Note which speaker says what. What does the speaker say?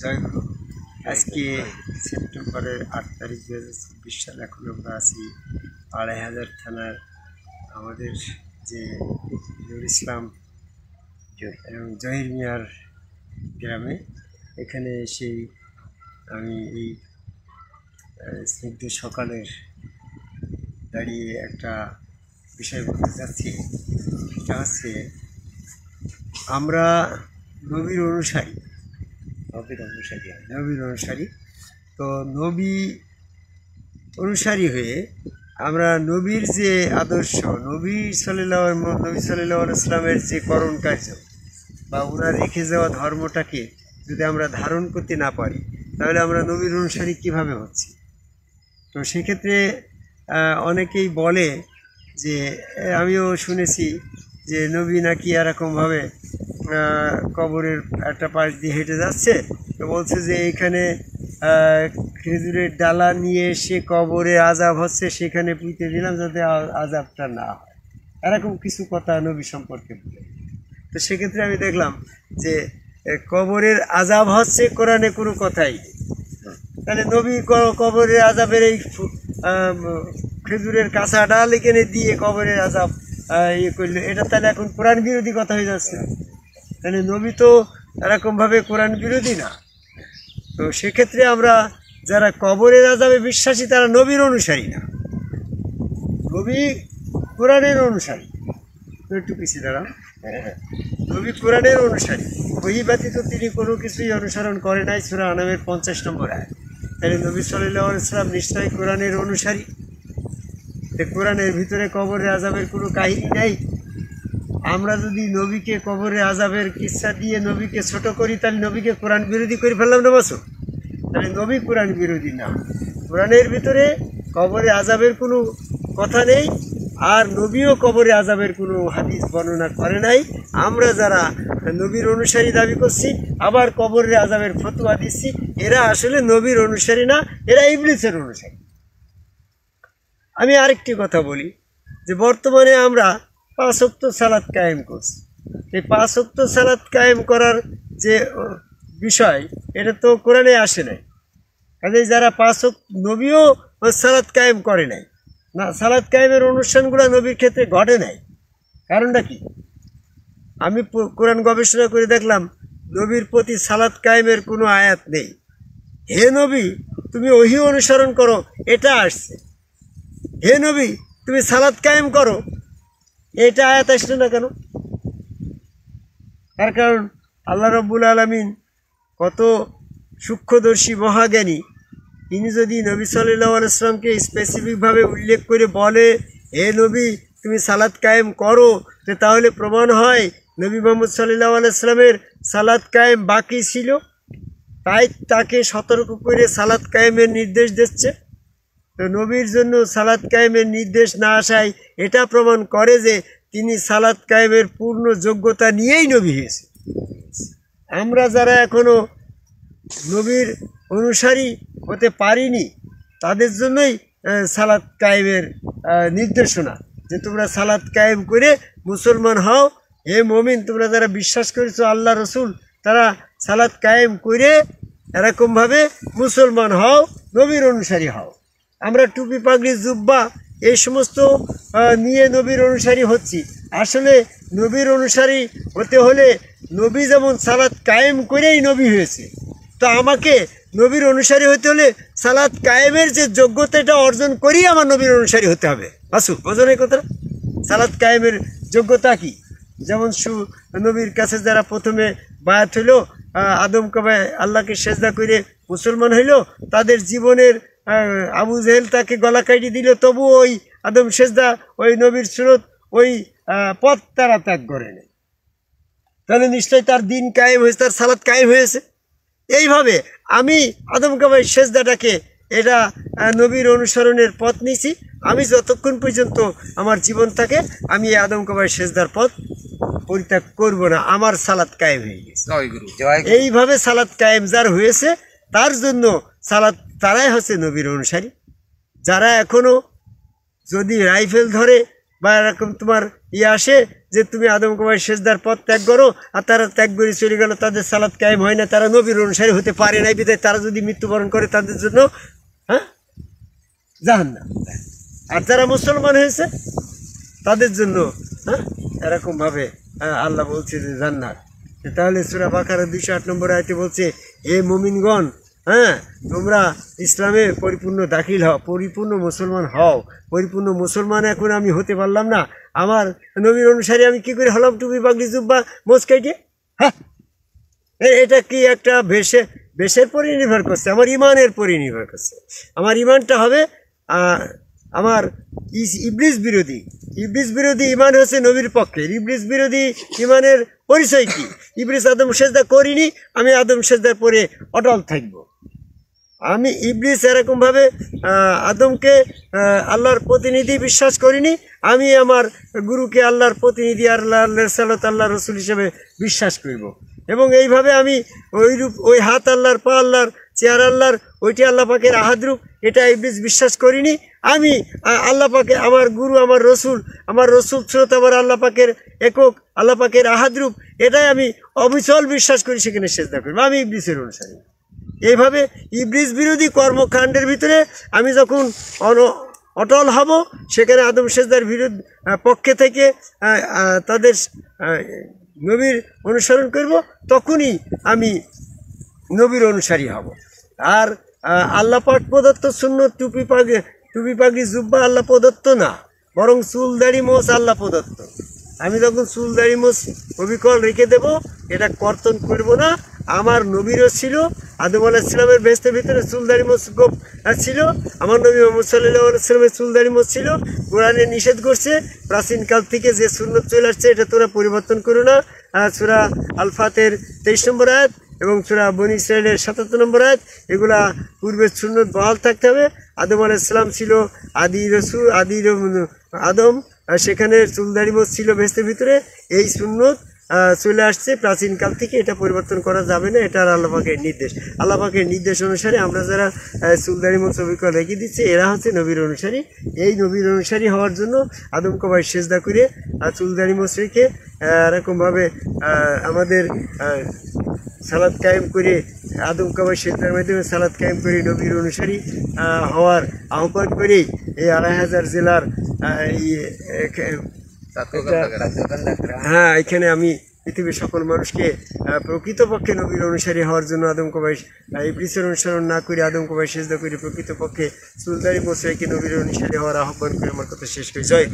Speaker 1: জয়গুরু। আজকে সেপ্টেম্বরের 8 তারিখ 2024 সাল। এখন আমরা আছি 2500 থানার আমাদের যে নুর ইসলাম এবং জহির মিয়ার গ্রামে। এখানে সেই আমি এই স্নিগ্ধ সকালের দাঁড়িয়ে একটা বিষয় বলতে চাচ্ছি। এটা হচ্ছে আমরা নবীর অনুসারী। তো নবী অনুসারী হয়ে আমরা নবীর যে আদর্শ, নবী সাল্লাল্লাহু আলাইহি সাল্লামের যে করণ কার্য বা ওনার রেখে যাওয়া ধর্মটাকে যদি আমরা ধারণ করতে না পারি, তাহলে আমরা নবীর অনুসারী কীভাবে হচ্ছি? তো সেক্ষেত্রে অনেকেই বলে যে, আমিও শুনেছি যে নবী নাকি এরকমভাবে কবরের একটা পাশ দিয়ে হেঁটে যাচ্ছে, তো বলছে যে এইখানে খেজুরের ডালা নিয়ে এসে কবরে আজাব হচ্ছে, সেখানে পুঁতে দিলাম যাতে আজাবটা না হয়। এরকম কিছু কথা নবী সম্পর্কে বলে। তো সেক্ষেত্রে আমি দেখলাম যে কবরের আজাব হচ্ছে কোরআনে কোনো কথাই নেই। তাহলে নবী কবরের আজাবের এই খেজুরের কাঁচা ডাল এখানে দিয়ে কবরের আজাব ইয়ে করলো, এটা তাহলে এখন কোরআন বিরোধী কথা হয়ে যাচ্ছে। তাহলে নবী তো এরকমভাবে কোরআন বিরোধী না। তো সেক্ষেত্রে আমরা যারা কবরের আজাবে বিশ্বাসী, তারা নবীর অনুসারী না, নবী কোরআনের অনুসারী। একটু পিছিয়ে দাঁড়ান। নবী কোরআনের অনুসারী, ওই ব্যতীত তিনি কোনো কিছুই অনুসরণ করে নাই। সূরা আনামের 50 নম্বর আয়াত। তাহলে নবী সাল্লাল্লাহু আলাইহি ওয়াসাল্লাম নিশ্চয়ই কোরআনের অনুসারী। কোরআনের ভিতরে কবরের আজাবের কোনো কাহিনী নেই। আমরা যদি নবীকে কবরের আজাবের কিচ্ছা দিয়ে নবীকে ছোট করি, তাহলে নবীকে কোরআন বিরোধী করে ফেললাম না বছর। তাহলে নবী কোরআন বিরোধী না। কোরআনের ভিতরে কবরে আজাবের কোনো কথা নেই, আর নবীও কবরে আজাবের কোনো হাদিস বর্ণনা করে নাই। আমরা যারা নবীর অনুসারী দাবি করছি, আবার কবরের আজাবের ফতোয়া দিচ্ছি, এরা আসলে নবীর অনুসারী না, এরা ইবলিসের অনুসারী। আমি আরেকটি কথা বলি যে বর্তমানে আমরা 5 ওয়াক্ত সালাত কায়েম করছি। এই 5 ওয়াক্ত সালাত কায়েম করার যে বিষয়, এটা তো কোরআনে আসে নাই। কাজে যারা 5 ওয়াক্ত, নবীও সালাত কায়েম করে নাই না, সালাত কায়েমের অনুষ্ঠানগুলো নবীর ক্ষেত্রে ঘটে নাই। কারণটা কি? আমি কোরআন গবেষণা করে দেখলাম নবীর প্রতি সালাত কায়েমের কোনো আয়াত নেই। হে নবী, তুমি ওহী অনুসরণ করো, এটা আসছে। হে নবী, তুমি সালাত কায়েম করো, এটা আয়াত আসলো না কেন? তার কারণ আল্লাহ রাব্বুল আলামিন কত সূক্ষ্মদর্শী মহাজ্ঞানী। তিনি যদি নবী সাল্লাল্লাহু আলাইহি ওয়াসাল্লামকে স্পেসিফিকভাবে উল্লেখ করে বলে, হে নবী তুমি সালাত কায়েম করো, তাহলে প্রমাণ হয় নবী মুহাম্মদ সাল্লাল্লাহু আলাইহি ওয়াসাল্লামের সালাত কায়েম বাকি ছিল, তাই তাকে সতর্ক করে সালাত কায়েমের নির্দেশ দিচ্ছে। তো নবীর জন্য সালাত কায়েমের নির্দেশ না আসায় এটা প্রমাণ করে যে তিনি সালাত কায়েমের পূর্ণ যোগ্যতা নিয়েই নবী হয়েছে। আমরা যারা এখনও নবীর অনুসারী হতে পারিনি, তাদের জন্যই সালাত কায়েমের নির্দেশনা যে তোমরা সালাত কায়েম করে মুসলমান হও। হে মুমিন, তোমরা যারা বিশ্বাস করেছো আল্লাহ রসুল, তারা সালাত কায়েম করে এরকমভাবে মুসলমান হও, নবীর অনুসারী হও। আমরা টুপি পাগড়ি জুব্বা এই সমস্ত নিয়ে নবীর অনুসারী হচ্ছি। আসলে নবীর অনুসারী হতে হলে নবী যেমন সালাত কায়েম করেই নবী হয়েছে, তো আমাকে নবীর অনুসারী হতে হলে সালাত কায়েমের যে যোগ্যতা, এটা অর্জন করেই আমার নবীর অনুসারী হতে হবে। বোঝেন এই কথাটা? সালাত কায়েমের যোগ্যতা কি? যেমন নবীর কাছে যারা প্রথমে বায়াত হইল, আদম কবে আল্লাহকে সেজদা করে মুসলমান হইল, তাদের জীবনের আবু জেহেল তাকে গলা কাটি দিল, তবু ওই আদম সেজদা, ওই নবীর সুরত, ওই পথ তারা ত্যাগ করে নেই। তাহলে নিশ্চয়ই তার দিন কায়েম হয়েছে, তার সালাত কায়েম হয়েছে। এইভাবে আমি আদম কাবাই সেজদাটাকে এটা নবীর অনুসরণের পথ নিয়েছি। আমি যতক্ষণ পর্যন্ত আমার জীবন থাকে, আমি এই আদম কাবাই সেজদার পথ পরিত্যাগ করব না। আমার সালাত কায়েম হয়ে গেছে। এইভাবে সালাত কায়েম যার হয়েছে, তার জন্য সালাত, তারাই হচ্ছে নবীর অনুসারী। যারা এখনও যদি রাইফেল ধরে বা এরকম তোমার আসে যে তুমি আদম কবাই সেজদার পথ ত্যাগ করো, আর তারা ত্যাগ করে চলে গেল, তাদের সালাত কায়েম হয় না, তারা নবীর অনুসারী হতে পারে নাই, বিধায় তারা যদি মৃত্যুবরণ করে তাদের জন্য জাহান্নাম। আর যারা মুসলমান হয়েছে তাদের জন্য এরকমভাবে আল্লাহ বলছে যে জান্নাত। তাহলে সূরা বাকারা 208 নম্বর আয়াতে বলছে, হে মুমিনগণ, তোমরা ইসলামে পরিপূর্ণ দাখিল হও, পরিপূর্ণ মুসলমান হও। পরিপূর্ণ মুসলমান এখন আমি হতে পারলাম না, আমার নবীর অনুসারী আমি কি করে হলাম টুপি পাগড়ি জুব্বা মোজ কাইটে? এটা কি একটা বেশের পরে নির্ভর করছে, আমার ইমানের পরে নির্ভর করছে। আমার ইমানটা হবে আমার ইবলিস বিরোধী ইমান হচ্ছে নবীর পক্ষে। ইবলিস বিরোধী ইমানের পরিচয় কি? ইবলিস আদম সেজদা করিনি, আমি আদম সেজদার পরে অটল থাকবো। আমি ইবলিস এরকমভাবে আদমকে আল্লাহর প্রতিনিধি বিশ্বাস করিনি, আমি আমার গুরুকে আল্লাহর প্রতিনিধি, আল্লাহ সাল্লাত আল্লাহ রসুল হিসেবে বিশ্বাস করব। এবং এইভাবে আমি ওই হাত আল্লাহর, পা আল্লাহর, চেয়ার আল্লাহর, ওইটি আল্লাহ পাকের আহাদরূপ, এটা ইবলিস বিশ্বাস করিনি। আমি আল্লাহ পাকে, আমার গুরু, আমার রসুল স্রোত, আমার আল্লাহ পাকের একক, আল্লাহ পাকের আহাদরূপ, এটাই আমি অবিচল বিশ্বাস করি, সেখানে সেজদা করবো। আমি ইবলিসের অনুসারী। এইভাবে ইবলিস বিরোধী কর্মকাণ্ডের ভিতরে আমি যখন অটল হব, সেখানে আদম সেজদার পক্ষে থেকে তাদের নবীর অনুসরণ করব, তখনই আমি নবীর অনুসারী হব। আর আল্লাহ পাক প্রদত্ত সুন্নত টুপি পাগড়ি জুব্বা আল্লাহ প্রদত্ত না, বরং চুল দাড়ি মোছ আল্লাহ প্রদত্ত। আমি যখন চুল দাড়ি মোছ অবিকল রেখে দেব, এটা কর্তন করব না। আমার নবীরও ছিল, আদম আলাইহিস সালামের বেহেশতের ভিতরে চুল দাড়ি মোছ ছিল, আমার নবী মুহাম্মদ সাল্লাল্লাহু আলাইহি ওয়াসাল্লামের চুল দাড়ি মোছ ছিল। কোরআনে নিষেধ করছে, প্রাচীনকাল থেকে যে সুন্নত চলে আসছে এটা তোরা পরিবর্তন করো না। সূরা আল ফাতের 23 নম্বর আয়াত এবং সূরা বনী ইসরাঈলের 77 নম্বর আয়াত, এগুলা পূর্বের সুন্নত বহাল থাকতে হবে। আদম আলাইহিস সালাম ছিল আদম, সেখানে চুল দাড়ি মোছ ছিল বেহেশতের ভিতরে। এই সুন্নত চলে আসছে প্রাচীনকাল থেকে, এটা পরিবর্তন করা যাবে না। এটা আল্লাহ পাকের নির্দেশ। আল্লাহ পাকের নির্দেশ অনুসারে আমরা যারা চুলদাড়ি মোছ অবিকল রেখে দিচ্ছে, এরা হচ্ছে নবীর অনুসারী। এই নবীর অনুসারী হওয়ার জন্য আদম কবাই সেজদা করে চুলদাড়ি মোছ রেখে এরকমভাবে আমাদের সালাত কায়েম করে, আদম কবাই সেজদার মাধ্যমে সালাত কায়েম করে নবীর অনুসারী হওয়ার আহ্বান করে এই 2500 জেলার এখানে আমি পৃথিবীর সকল মানুষকে প্রকৃতপক্ষে নবীর অনুসারী হওয়ার জন্য আদম কবাই ইবলিসের অনুসরণ না করে আদম কবাই সেজদা করে প্রকৃতপক্ষে চুল দাড়ি মোছ রেখে নবীর অনুসারী হওয়ার আহ্বান করে আমার কথা শেষ করি। জয়।